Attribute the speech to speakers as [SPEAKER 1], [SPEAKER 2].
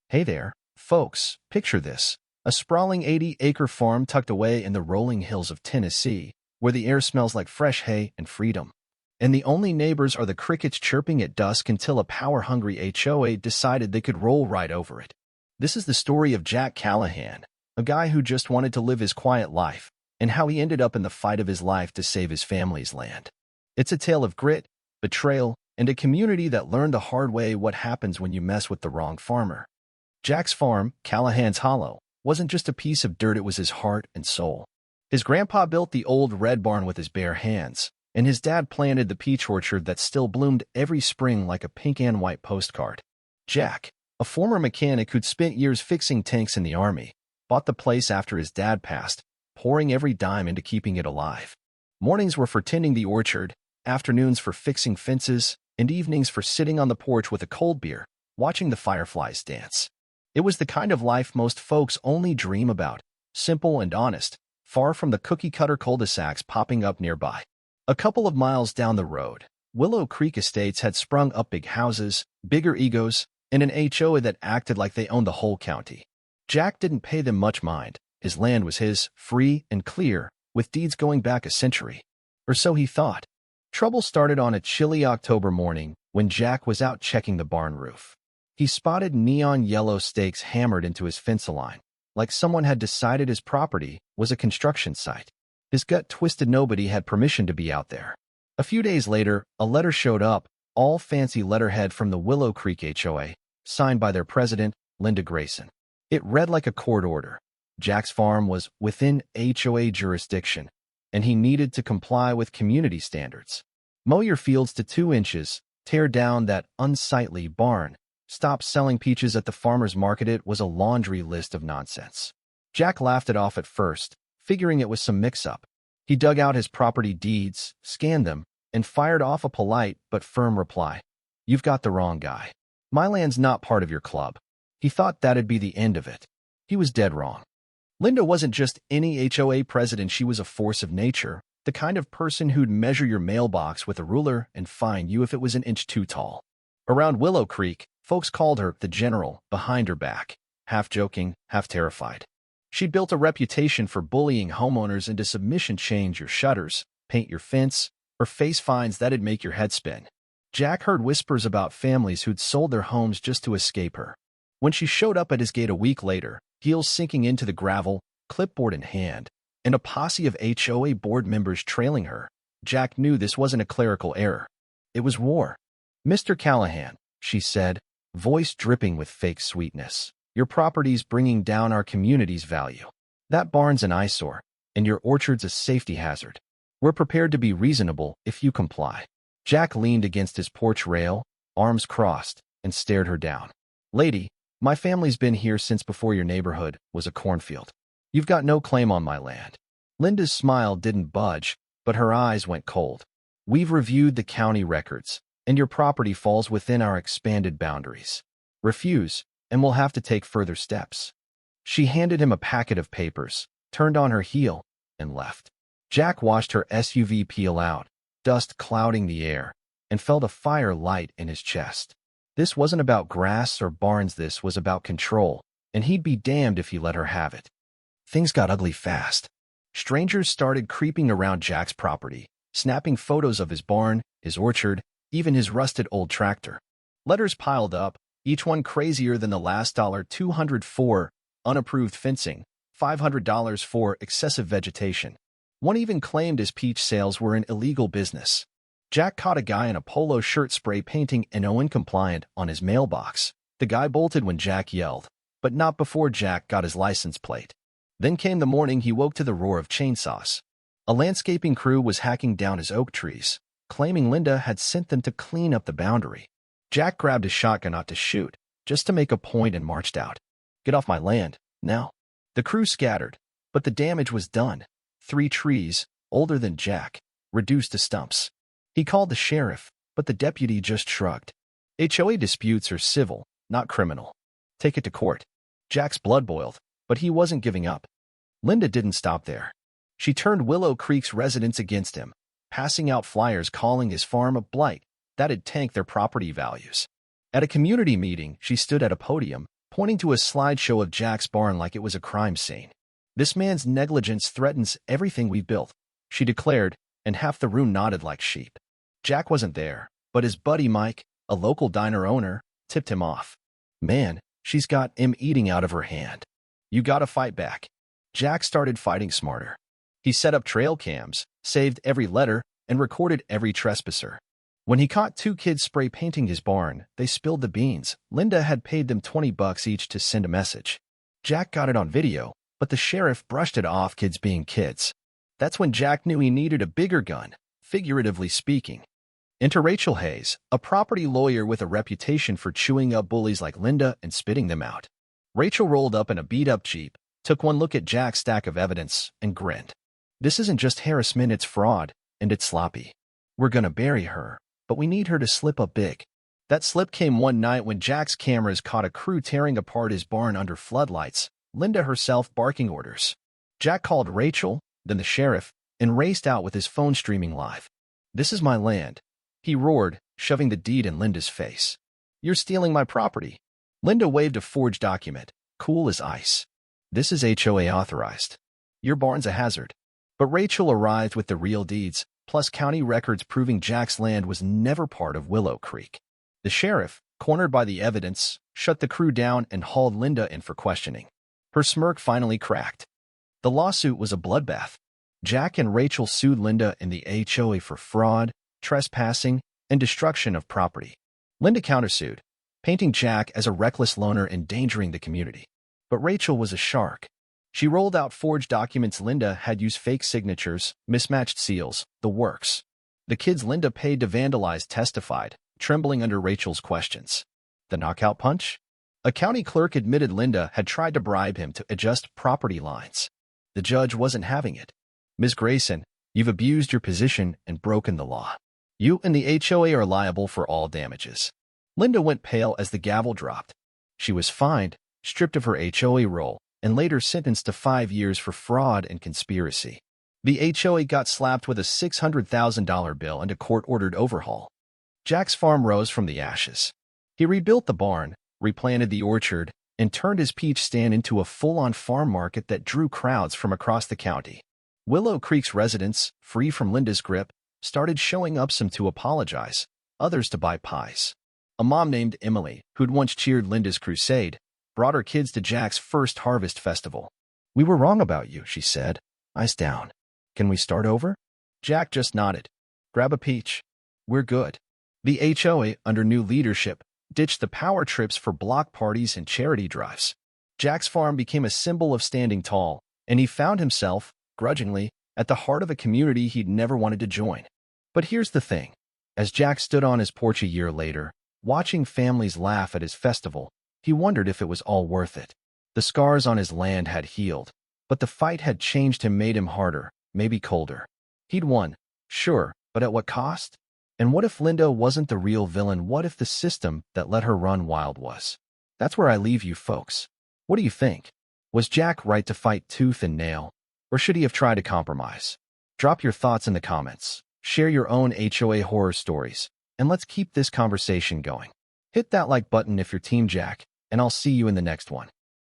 [SPEAKER 1] Hey there, folks, picture this. A sprawling 80-acre farm tucked away in the rolling hills of Tennessee, where the air smells like fresh hay and freedom. And the only neighbors are the crickets chirping at dusk until a power-hungry HOA decided they could roll right over it. This is the story of Jack Callahan, a guy who just wanted to live his quiet life, and how he ended up in the fight of his life to save his family's land. It's a tale of grit, betrayal, and a community that learned the hard way what happens when you mess with the wrong farmer. Jack's farm, Callahan's Hollow, wasn't just a piece of dirt, it was his heart and soul. His grandpa built the old red barn with his bare hands, and his dad planted the peach orchard that still bloomed every spring like a pink and white postcard. Jack, a former mechanic who'd spent years fixing tanks in the Army, bought the place after his dad passed, pouring every dime into keeping it alive. Mornings were for tending the orchard, afternoons for fixing fences, and evenings for sitting on the porch with a cold beer, watching the fireflies dance. It was the kind of life most folks only dream about, simple and honest, far from the cookie-cutter cul-de-sacs popping up nearby. A couple of miles down the road, Willow Creek Estates had sprung up, big houses, bigger egos, and an HOA that acted like they owned the whole county. Jack didn't pay them much mind. His land was his, free and clear, with deeds going back a century. Or so he thought. Trouble started on a chilly October morning when Jack was out checking the barn roof. He spotted neon yellow stakes hammered into his fence line, like someone had decided his property was a construction site. His gut twisted. Nobody had permission to be out there. A few days later, a letter showed up, all fancy letterhead from the Willow Creek HOA, signed by their president, Linda Grayson. It read like a court order. Jack's farm was within HOA jurisdiction, and he needed to comply with community standards. Mow your fields to 2 inches, tear down that unsightly barn, stop selling peaches at the farmer's market. It was a laundry list of nonsense. Jack laughed it off at first, figuring it was some mix-up. He dug out his property deeds, scanned them, and fired off a polite but firm reply. "You've got the wrong guy. My land's not part of your club." He thought that'd be the end of it. He was dead wrong. Linda wasn't just any HOA president, she was a force of nature, the kind of person who'd measure your mailbox with a ruler and fine you if it was an inch too tall. Around Willow Creek, folks called her the General behind her back, half joking, half terrified. She'd built a reputation for bullying homeowners into submission. Change your shutters, paint your fence, or face fines that'd make your head spin. Jack heard whispers about families who'd sold their homes just to escape her. When she showed up at his gate a week later, heels sinking into the gravel, clipboard in hand, and a posse of HOA board members trailing her, Jack knew this wasn't a clerical error. It was war. "Mr. Callahan," she said, voice dripping with fake sweetness, "your property's bringing down our community's value. That barn's an eyesore, and your orchard's a safety hazard. We're prepared to be reasonable if you comply." Jack leaned against his porch rail, arms crossed, and stared her down. "Lady, my family's been here since before your neighborhood was a cornfield. You've got no claim on my land." Linda's smile didn't budge, but her eyes went cold. "We've reviewed the county records, and your property falls within our expanded boundaries. Refuse, and we'll have to take further steps." She handed him a packet of papers, turned on her heel, and left. Jack watched her SUV peel out, dust clouding the air, and felt a fire light in his chest. This wasn't about grass or barns, this was about control, and he'd be damned if he let her have it. Things got ugly fast. Strangers started creeping around Jack's property, snapping photos of his barn, his orchard, even his rusted old tractor. Letters piled up, each one crazier than the last. $200 for unapproved fencing, $500 for excessive vegetation. One even claimed his peach sales were an illegal business. Jack caught a guy in a polo shirt spray painting NO compliant on his mailbox. The guy bolted when Jack yelled, but not before Jack got his license plate. Then came the morning he woke to the roar of chainsaws. A landscaping crew was hacking down his oak trees, claiming Linda had sent them to clean up the boundary. Jack grabbed his shotgun not to shoot, just to make a point, and marched out. "Get off my land, now." The crew scattered, but the damage was done. 3 trees, older than Jack, reduced to stumps. He called the sheriff, but the deputy just shrugged. HOA disputes are civil, not criminal. Take it to court. Jack's blood boiled, but he wasn't giving up. Linda didn't stop there. She turned Willow Creek's residents against him, passing out flyers calling his farm a blight that'd tank their property values. At a community meeting, she stood at a podium, pointing to a slideshow of Jack's barn like it was a crime scene. "This man's negligence threatens everything we've built," she declared, and half the room nodded like sheep. Jack wasn't there, but his buddy Mike, a local diner owner, tipped him off. "Man, she's got him eating out of her hand. You gotta fight back." Jack started fighting smarter. He set up trail cams, saved every letter, and recorded every trespasser. When he caught two kids spray painting his barn, they spilled the beans. Linda had paid them $20 each to send a message. Jack got it on video, but the sheriff brushed it off, kids being kids. That's when Jack knew he needed a bigger gun, figuratively speaking. Enter Rachel Hayes, a property lawyer with a reputation for chewing up bullies like Linda and spitting them out. Rachel rolled up in a beat-up Jeep, took one look at Jack's stack of evidence, and grinned. "This isn't just harassment, it's fraud, and it's sloppy. We're gonna bury her, but we need her to slip up big." That slip came one night when Jack's cameras caught a crew tearing apart his barn under floodlights, Linda herself barking orders. Jack called Rachel, then the sheriff, and raced out with his phone streaming live. "This is my land," he roared, shoving the deed in Linda's face. "You're stealing my property." Linda waved a forged document, cool as ice. "This is HOA authorized. Your barn's a hazard." But Rachel arrived with the real deeds, plus county records proving Jack's land was never part of Willow Creek. The sheriff, cornered by the evidence, shut the crew down and hauled Linda in for questioning. Her smirk finally cracked. The lawsuit was a bloodbath. Jack and Rachel sued Linda and the HOA for fraud, trespassing, and destruction of property. Linda countersued, painting Jack as a reckless loner endangering the community. But Rachel was a shark. She rolled out forged documents. Linda had used fake signatures, mismatched seals, the works. The kids Linda paid to vandalize testified, trembling under Rachel's questions. The knockout punch? A county clerk admitted Linda had tried to bribe him to adjust property lines. The judge wasn't having it. "Ms. Grayson, you've abused your position and broken the law. You and the HOA are liable for all damages." Linda went pale as the gavel dropped. She was fined, stripped of her HOA role, and later sentenced to 5 years for fraud and conspiracy. The HOA got slapped with a $600,000 bill and a court-ordered overhaul. Jack's farm rose from the ashes. He rebuilt the barn, replanted the orchard, and turned his peach stand into a full-on farm market that drew crowds from across the county. Willow Creek's residents, free from Linda's grip, started showing up, some to apologize, others to buy pies. A mom named Emily, who'd once cheered Linda's crusade, brought her kids to Jack's first harvest festival. "We were wrong about you," she said. "Eyes down. Can we start over?" Jack just nodded. "Grab a peach. We're good." The HOA, under new leadership, ditched the power trips for block parties and charity drives. Jack's farm became a symbol of standing tall, and he found himself, grudgingly, at the heart of a community he'd never wanted to join. But here's the thing. As Jack stood on his porch a year later, watching families laugh at his festival, he wondered if it was all worth it. The scars on his land had healed, but the fight had changed him, made him harder, maybe colder. He'd won, sure, but at what cost? And what if Linda wasn't the real villain? What if the system that let her run wild was? That's where I leave you folks. What do you think? Was Jack right to fight tooth and nail? Or should he have tried to compromise? Drop your thoughts in the comments. Share your own HOA horror stories. And let's keep this conversation going. Hit that like button if you're Team Jack, and I'll see you in the next one.